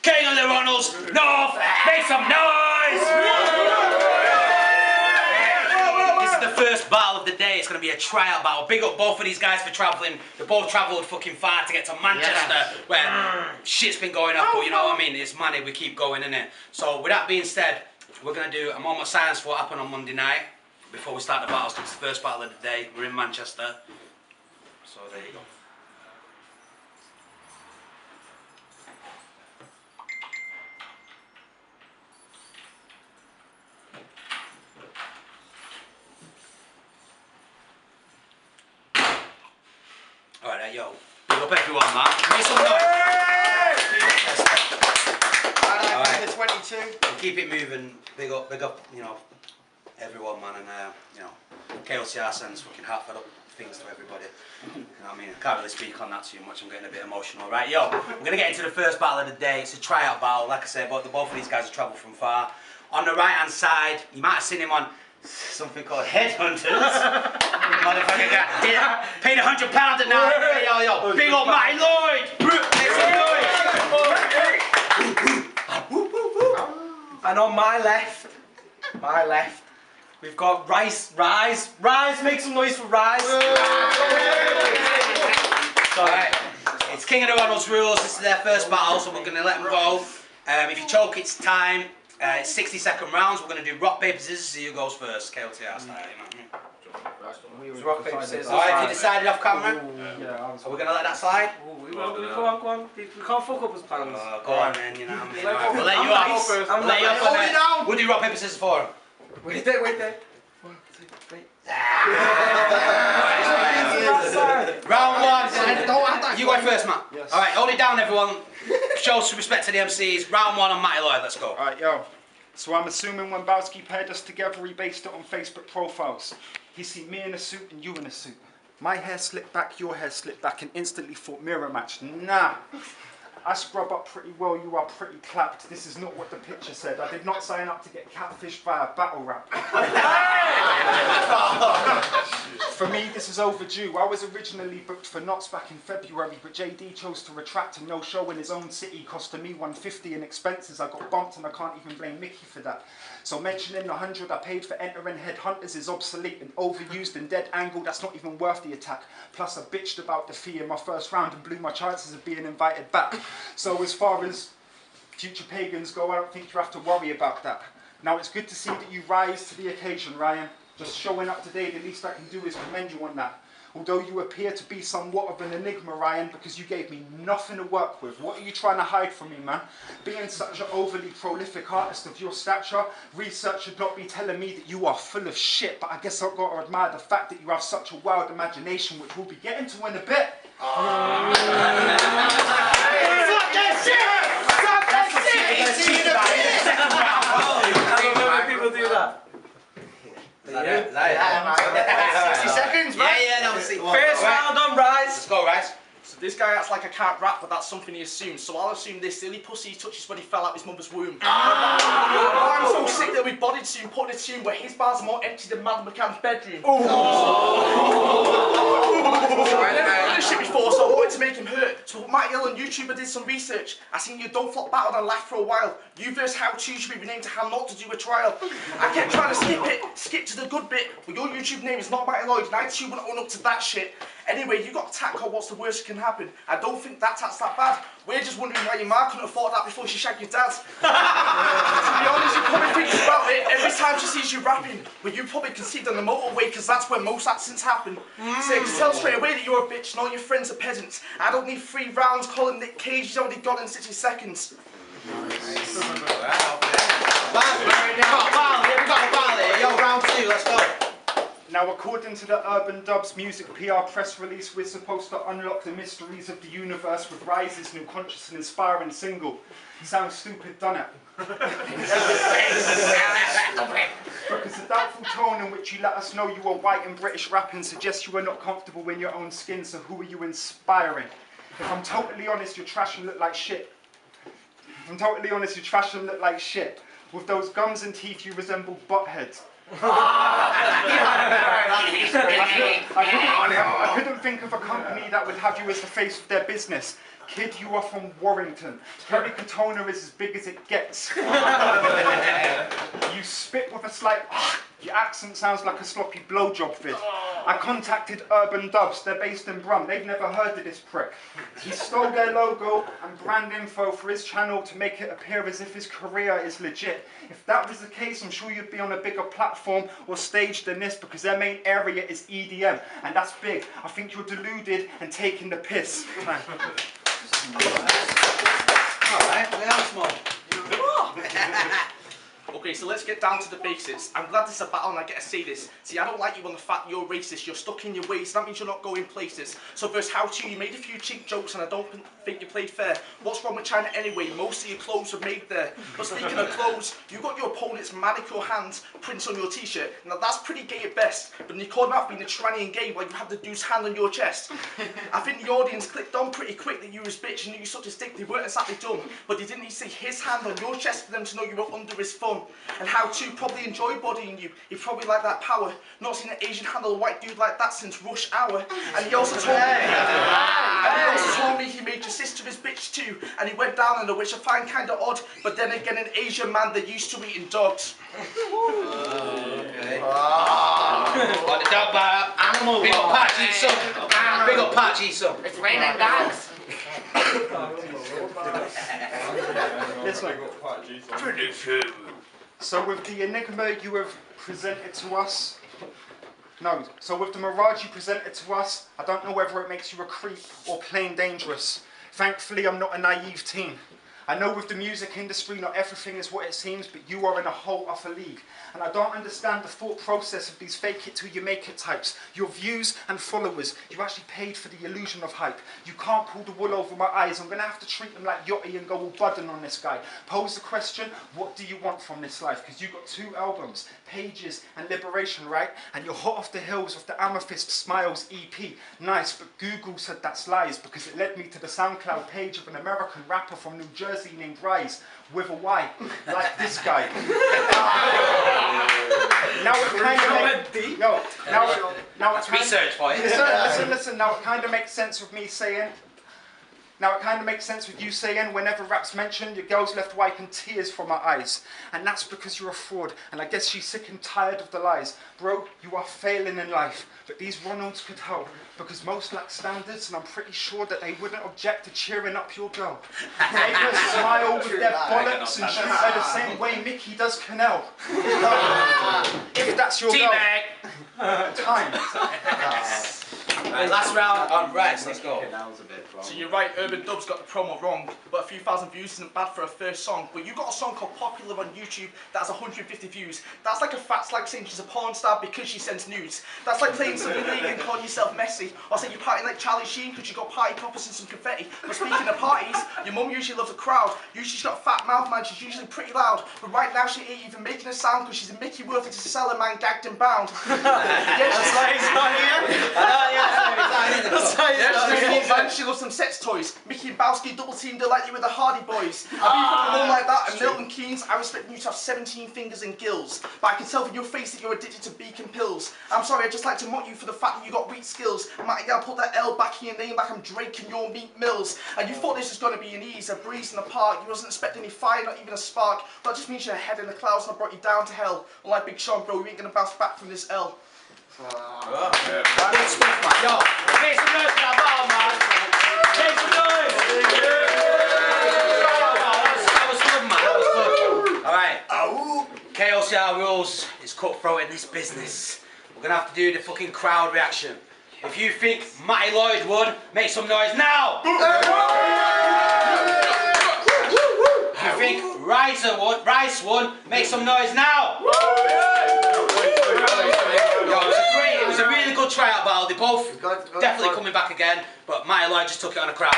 King of the Ronalds, North, make some noise! This is the first battle of the day. It's going to be a tryout battle. Big up both of these guys for travelling. They both travelled fucking far to get to Manchester, where shit's been going up, but you know what I mean? It's money, we keep going, innit? So with that being said, we're going to do a moment of silence for what happened on Monday night before we start the battles, because it's the first battle of the day. We're in Manchester. So there you go. Alright, yo. Big up everyone, man. Make some noise. Alright, 22. We'll keep it moving. Big up, you know, everyone, man, and you know, KOTR sends fucking heartfelt things to everybody. You know what I mean? I can't really speak on that too much. I'm getting a bit emotional. Right, yo, we're gonna get into the first battle of the day. It's a tryout battle, like I said, but both of these guys have travelled from far. On the right hand side, you might have seen him on something called Headhunters. Motherfucker got paid £100 a night. Yo, big old Matty Lloyd. And on my left, we've got Rise, make some noise for Rise. Alright, it's King of the Ronalds rules. This is their first battle, so we're going to let them go. If you choke, it's time. It's 60-second rounds. We're going to do rock, paper, scissors, see who goes first. KOTR style, you know what I mean? Rock, paper, scissors. Alright, you decided off camera? Yeah, Are we going to let that slide? Go on. We can't fuck up his plans. Go on then, you know what I mean? Right, we'll let you off. We'll let you off on it. We'll do rock, paper, scissors for him. Wait there. 1, 2, 3. Round 1. You go first, Matt. Yes. Alright, hold it down, everyone. Show some respect to the MCs. Round 1 on Matty Lloyd, let's go. Alright, yo. So I'm assuming when Bowski paired us together, he based it on Facebook profiles. He seen me in a suit and you in a suit. My hair slicked back, your hair slicked back, and instantly thought mirror match. Nah. I scrub up pretty well, you are pretty clapped. This is not what the picture said. I did not sign up to get catfished via battle rap. For me, this is overdue. I was originally booked for Knots back in February, but JD chose to retract and no show in his own city, costing me $150 in expenses. I got bumped and I can't even blame Mickey for that. So mentioning the 100 I paid for entering Headhunters is obsolete and overused and dead angle. That's not even worth the attack. Plus I bitched about the fee in my first round and blew my chances of being invited back. So as far as future pagans go, I don't think you have to worry about that. Now it's good to see that you rise to the occasion, Ryan. Just showing up today, the least I can do is commend you on that. Although you appear to be somewhat of an enigma, Ryan, because you gave me nothing to work with. What are you trying to hide from me, man? Being such an overly prolific artist of your stature, research should not be telling me that you are full of shit, but I guess I've got to admire the fact that you have such a wild imagination, which we'll be getting to in a bit. People do that. 60 seconds, man. Yeah, First round on Rise. Let's go, Rise. So this guy acts like I can't rap, but that's something he assumes. So I'll assume this silly pussy he touches when he fell out his mother's womb. I'm so sick that we bodied soon, put in a tune where his bars are more empty than Madam McCann's bedroom. I've done this shit before, so I wanted to make him hurt. So Matty on YouTube, I did some research. I seen you don't flop battle and laugh for a while. You verse how to should be renamed to how not to do a trial. I kept trying to skip to the good bit, but your YouTube name is not Matty Lloyd, and I too wouldn't own up to that shit. Anyway, you got a tat called What's the Worst That Can Happen. I don't think that's that bad. We're just wondering why your ma couldn't afford that before she shagged your dad. To be honest, you probably thinks about it every time she sees you rapping. Well, you probably conceived on the motorway, because that's where most accidents happen. So you can tell straight away that you're a bitch and all your friends are peasants. I don't need 3 rounds calling Nick Cage, he's already got in 60 seconds. Nice. Yo, round 2, let's go. Now, according to the Urban Dubs music PR press release, we're supposed to unlock the mysteries of the universe with Rise's new conscious and inspiring single. Sounds stupid, doesn't it? Because the doubtful tone in which you let us know you are white and British rapping suggests you are not comfortable in your own skin, so who are you inspiring? If I'm totally honest, you're trash and look like shit. With those gums and teeth, you resemble buttheads. I couldn't think of a company that would have you as the face of their business. Kid, you are from Warrington. Pericotona is as big as it gets. You spit with a slight your accent sounds like a sloppy blowjob vid. I contacted Urban Dubs, they're based in Brum, they've never heard of this prick. He stole their logo and brand info for his channel to make it appear as if his career is legit. If that was the case, I'm sure you'd be on a bigger platform or stage than this because their main area is EDM, and that's big. I think you're deluded and taking the piss. Alright, we have small. Okay, so let's get down to the basics. I'm glad this is a battle and I get to say this. See, I don't like you on the fact you're racist, you're stuck in your ways, that means you're not going places. So verse how to, you made a few cheap jokes and I don't think you played fair. What's wrong with China anyway? Most of your clothes were made there. But speaking of clothes, you got your opponent's manicure hands prints on your t-shirt. Now that's pretty gay at best, but you called him out being a tranny and gay while you have the dude's hand on your chest. I think the audience clicked on pretty quick that you was bitch and knew you sucked his dick. They weren't exactly dumb, but they didn't need to see his hand on your chest for them to know you were under his thumb. And how to probably enjoy bodying you. He probably like that power. Not seen an Asian handle a white dude like that since rush hour. And he also told me, he made your sister his bitch too. And he went down on her, which I find kinda odd. But then again, an Asian man, they're used to eating dogs. Okay. Like the dog bar. Animal. Big up Patchy, son. Big up Patchy, son. It's raining dogs. So with the enigma you have presented to us, so with the mirage you presented to us, I don't know whether it makes you a creep or plain dangerous. Thankfully I'm not a naive teen. I know with the music industry not everything is what it seems, but you are in a whole other league. And I don't understand the thought process of these fake it till you make it types. Your views and followers, you actually paid for the illusion of hype. You can't pull the wool over my eyes. I'm gonna have to treat them like Yachty and go all budding on this guy. Pose the question, what do you want from this life? Because you've got 2 albums, Pages and Liberation, right? And you're hot off the heels of the Amethyst Smiles EP. Nice, but Google said that's lies because it led me to the SoundCloud page of an American rapper from New Jersey named Rise, with a Y, like this guy. Now it kind of makes research for you. Listen. Now it kind of makes sense with me saying. Now it kind of makes sense with you saying whenever rap's mentioned, your girl's left wiping tears from her eyes. And that's because you're a fraud, and I guess she's sick and tired of the lies. Bro, you are failing in life, but these Ronalds could help, because most lack standards, and I'm pretty sure that they wouldn't object to cheering up your girl. Make her smile with their bollocks and shoot her the same way Mickey does Canal. If that's your girl. Time. Right, last round on Rice, let's go. So you're right, Urban Dub's got the promo wrong, but a few thousand views isn't bad for a first song. But you got a song called Popular on YouTube that has 150 views. That's like saying she's a porn star because she sends nudes. That's like playing some league and calling yourself Messi, or saying you're partying like Charlie Sheen because you got party poppers and some confetti. But speaking of parties, your mum usually loves a crowd. Usually she's got a fat mouth, man, she's usually pretty loud. But right now she ain't even making a sound because she's a Mickey worthless to sell a man gagged and bound. That's why he's not here. She loves some sex toys. Mickey and Bowski double teamed her like you with the Hardy Boys. I mean, for a mum like that and Milton Keynes, I respect you to have 17 fingers and gills. But I can tell from your face that you're addicted to beacon pills. I'm sorry, I'd just like to mock you for the fact that you got weak skills. Matty, I'll put that L back in your name like I'm Drake and your Meat Mills. And you thought this was going to be an ease, a breeze in the park. You wasn't expecting any fire, not even a spark. But that just means you're head in the clouds and I brought you down to hell. Unlike Big Sean, bro, you ain't going to bounce back from this L. Yo, make some noise for that battle, man. Make some noise. That was good, man. That was good. Alright. KOTR rules. It's cutthroat in this business. We're gonna have to do the fucking crowd reaction. If you think Matty Lloyd won, make some noise now. If you think Rice won, make some noise now. It was a really good tryout battle. They both definitely coming back again, but Matty Lloyd just took it on a crowd.